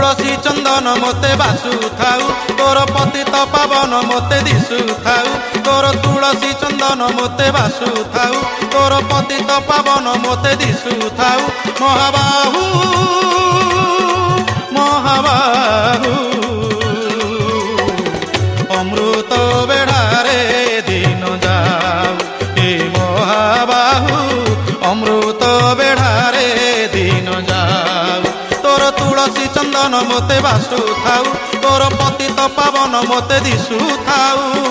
तुलसी चंदन मोते बासु थाऊ तोर पतित पावन मोते दिशु थाऊ तोर तुलसी चंदन मोते बासु थाऊ तोर पतित पावन मोते दिशु थाऊ महाबाहु महाबाहु अमृत बेढ़ारे दिन जाऊ हे महाबाहु अमृत बेढ़ारे दिन जाऊ तोर तुलसी चंदन मोते बासु थाऊ तोर पतित पावन मोते दिशु थाऊ।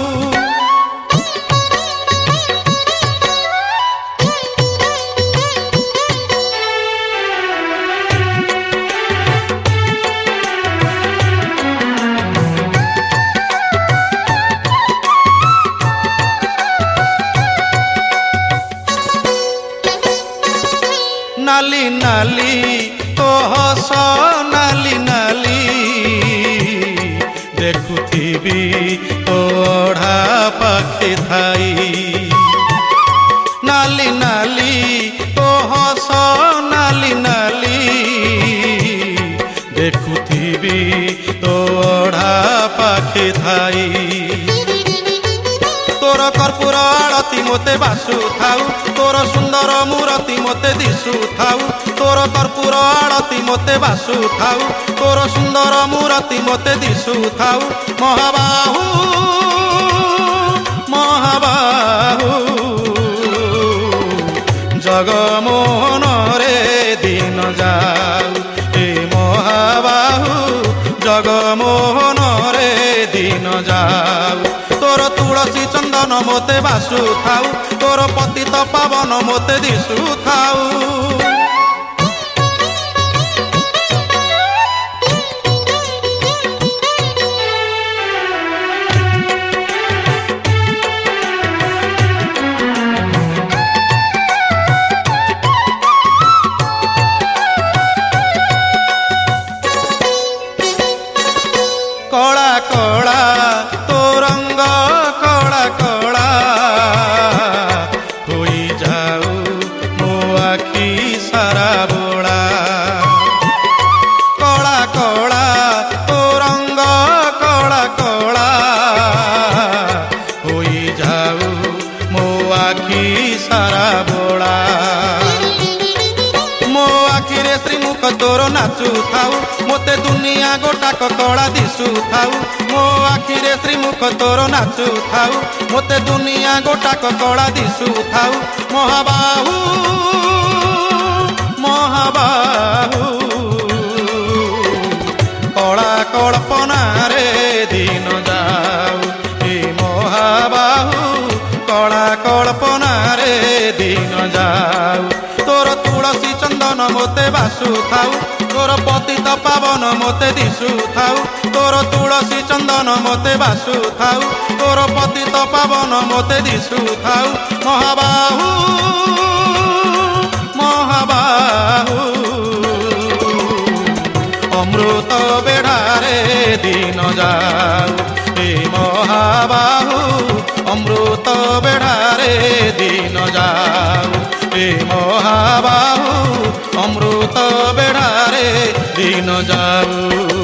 नाली नाली तो हस नाली नाली देखुथिबी तो ओढ़ा पाखे थाई नाली नाली तो हस नाली नाली देखुथिबी तो ओढ़ा पाखे थाई तोर कर्पूर आरती मोते बासु थाऊ तोर सुंदर मूर्ति मोते दिशु थाऊ तोर कर्पूर आरती मोते बासु थाऊ तोर सुंदर मूर्ति मोते दिशु थाऊ महाबाहु महाबाहु जगमोहन रे दिन जाऊ हे महाबाहु जगमोहन रे दिन जाऊ तोर तुलसी चंदन मोते बासु थाऊ तोर पतित पावन मोते दिशु थाऊ। कला कला तो रंग कला कला होई जाऊ मो आखी सारा बोला कला कला तो रंग कला कला होई जाऊ मो आखी सारा बोला मो आखि रे श्रीमुख तोर नाचु थाऊ मोते दुनिया गोटाक कला दिशु थाऊ मो आखि रे श्रीमुख तोर नाचु थाऊ मोते दुनिया गोटाक कला दिशु थाऊ महाबाहु महाबाहु कला कल्पना रे दिन जाऊ हे महाबाहु कला कल्पना रे दिन जाऊ तोर तुलसी चंदन मोते बासु थाऊ तोर पतित पावन मोते दिशु थाऊ तोर तुलसी चंदन मोते बासु थाऊ तोर पतित पावन मोते दिशु थाऊ महाबाहु महाबाहु अमृत बेढ़ारे दिन जाऊ हे महाबाहु अमृत बेढ़ारे दिन जाऊ हे महाबाहु अमृत बेढ़ारे दिन जाऊ।